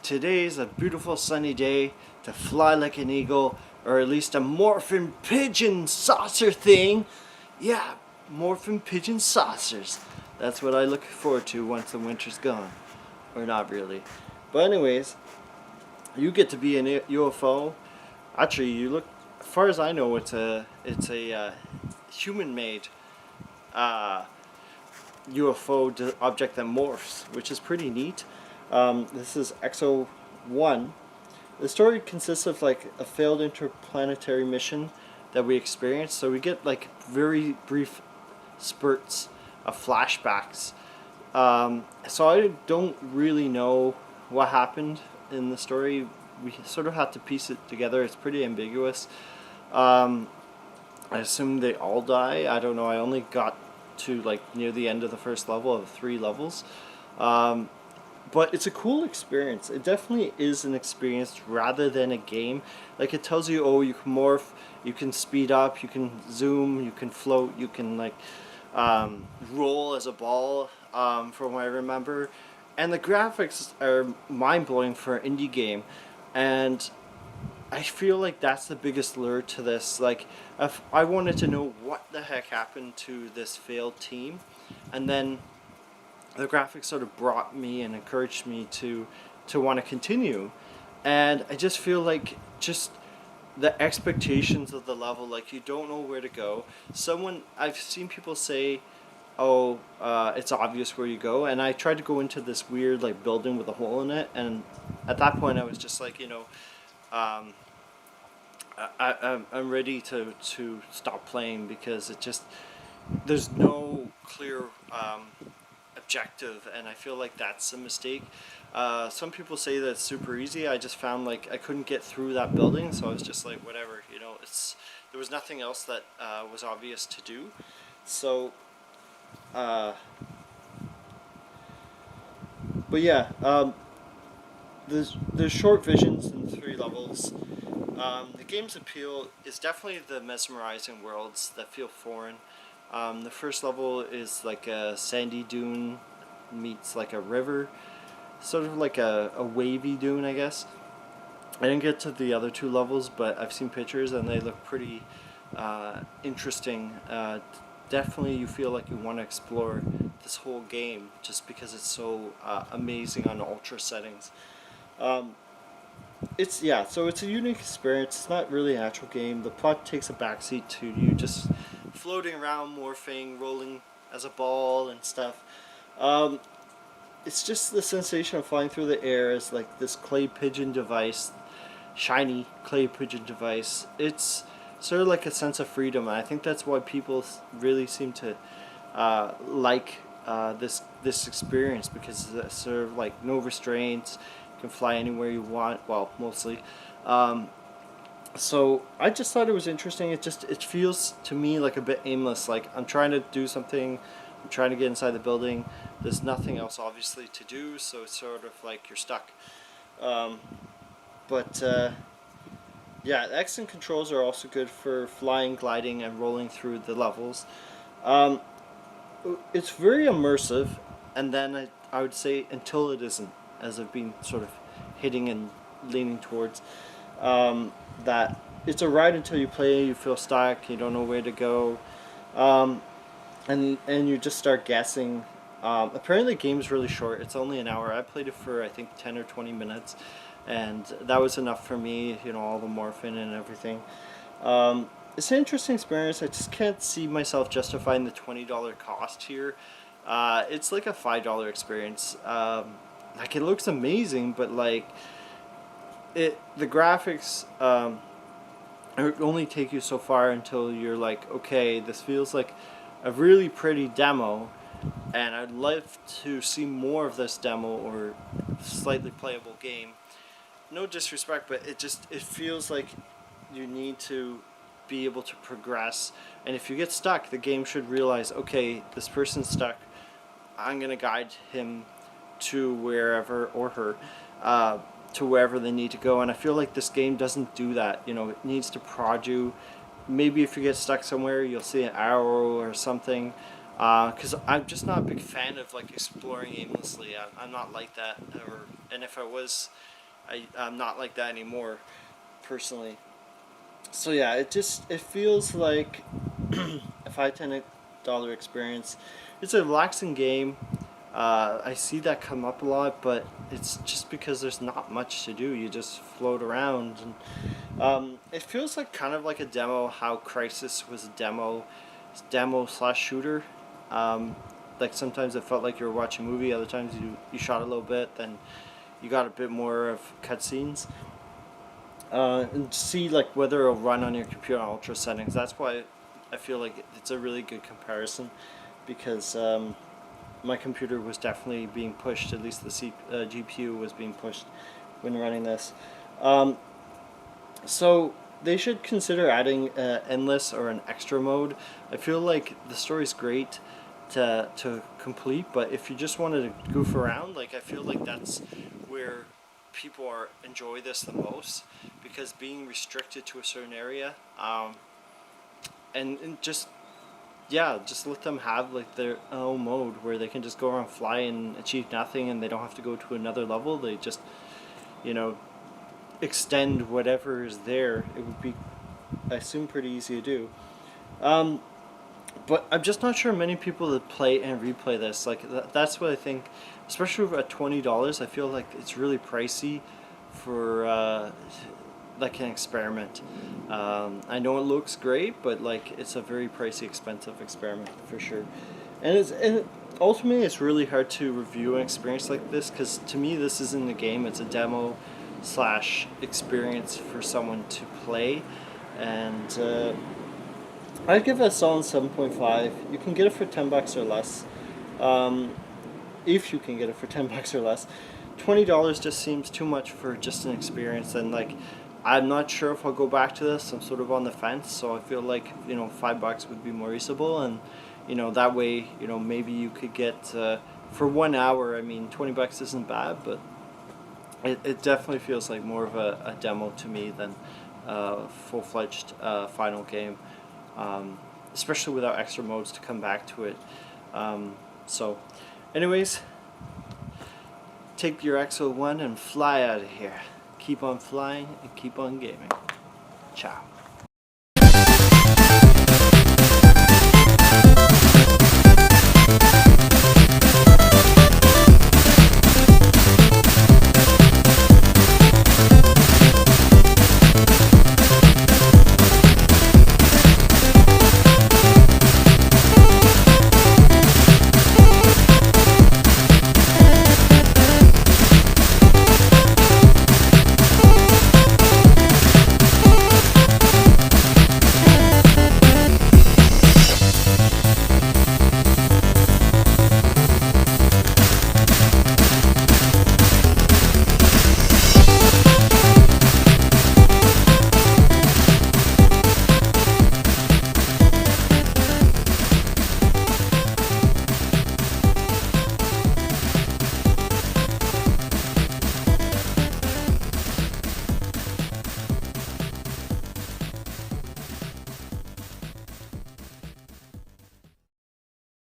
Today's a beautiful sunny day to fly like an eagle, or at least a morphin pigeon saucer thing. Yeah, morphin pigeon saucers. That's what I look forward to once the winter's gone. Or not really. But anyways, you get to be an UFO. Actually, you look, as far as I know, it's a human-made uh, UFO object that morphs, which is pretty neat. This is Exo One. The story consists of like a failed interplanetary mission that we experience. So we get like very brief spurts of flashbacks. So I don't really know what happened in the story. We sort of have to piece it together. It's pretty ambiguous. I assume they all die. I don't know. I only got to like near the end of the first level of 3 levels. But it's a cool experience. It definitely is an experience rather than a game. Like it tells you, oh, you can morph, you can speed up, you can zoom, you can float, you can like roll as a ball, from what I remember. And the graphics are mind-blowing for an indie game. And I feel like that's the biggest lure to this. Like, if I wanted to know what the heck happened to this failed team, and then the graphics sort of brought me and encouraged me to want to continue. And I just feel like just the expectations of the level, like you don't know where to go. I've seen people say, oh, it's obvious where you go, and I tried to go into this weird like building with a hole in it, and at that point I was just like, I'm ready to stop playing, because it just, there's no clear objective, and I feel like that's a mistake. Some people say that it's super easy. I just found like I couldn't get through that building, so I was just like, whatever, there was nothing else that was obvious to do. So but yeah, there's short visions in 3 levels. The game's appeal is definitely the mesmerizing worlds that feel foreign. The first level is like a sandy dune meets like a river, sort of like a wavy dune, I guess. I didn't get to the other 2 levels, but I've seen pictures and they look pretty interesting. Definitely you feel like you want to explore this whole game just because it's so amazing on ultra settings. So it's a unique experience. It's not really an actual game. The plot takes a backseat to you just floating around, morphing, rolling as a ball and stuff. It's just the sensation of flying through the air as like this clay pigeon device, shiny clay pigeon device. It's sort of like a sense of freedom, and I think that's why people really seem to like this experience, because it's sort of like no restraints. You can fly anywhere you want. Well, mostly. So I just thought it was interesting. It feels to me like a bit aimless. Like I'm trying to do something, I'm trying to get inside the building. There's nothing else obviously to do, so it's sort of like you're stuck. Yeah, the X and controls are also good for flying, gliding, and rolling through the levels. It's very immersive, and then I would say until it isn't, as I've been sort of hitting and leaning towards. That it's a ride until you play, you feel stuck, you don't know where to go, and you just start guessing. Apparently the game's really short. It's only an hour. I played it for I think 10 or 20 minutes, and that was enough for me, all the morphine and everything. It's an interesting experience. I just can't see myself justifying the $20 cost here. It's like a $5 experience. Like it looks amazing, but like the graphics only take you so far until you're like, okay, this feels like a really pretty demo, and I'd love to see more of this demo or slightly playable game. No disrespect, but it feels like you need to be able to progress, and if you get stuck, the game should realize, okay, this person's stuck, I'm gonna guide him to wherever, or her, to wherever they need to go. And I feel like this game doesn't do that. It needs to prod you. Maybe if you get stuck somewhere, you'll see an arrow or something, because I'm just not a big fan of like exploring aimlessly. I'm not like that, and if I was I'm not like that anymore, personally. So yeah, it feels like a $5-10 experience. It's a relaxing game. I see that come up a lot, but it's just because there's not much to do. You just float around, and it feels like kind of like a demo. How Crisis was a demo slash shooter. Like sometimes it felt like you were watching a movie. Other times you shot a little bit, then you got a bit more of cutscenes. And see like whether it'll run on your computer on ultra settings. That's why I feel like it's a really good comparison, because my computer was definitely being pushed. At least the GPU was being pushed when running this. So they should consider adding endless or an extra mode. I feel like the story's great to complete, but if you just wanted to goof around, like I feel like that's where people enjoy this the most, because being restricted to a certain area, and just yeah, just let them have like their own mode where they can just go around, fly, and achieve nothing, and they don't have to go to another level. They just, you know, extend whatever is there. It would be, I assume, pretty easy to do. But I'm just not sure many people that play and replay this. Like that's what I think, especially at $20. I feel like it's really pricey for like an experiment. I know it looks great, but like it's a very pricey, expensive experiment for sure. And ultimately it's really hard to review an experience like this, because to me this isn't a game. It's a demo slash experience for someone to play, and I'd give it a solid 7.5. You can get it for $10 or less. If you can get it for $10 or less. $20 just seems too much for just an experience, and like I'm not sure if I'll go back to this. I'm sort of on the fence, so I feel like, you know, $5 would be more reasonable, and you know, that way, you know, maybe you could get for 1 hour. I mean, $20 isn't bad, but it definitely feels like more of a demo to me than a full-fledged final game, especially without extra modes to come back to it. So anyways, take your Exo One and fly out of here. Keep on flying and keep on gaming. Ciao.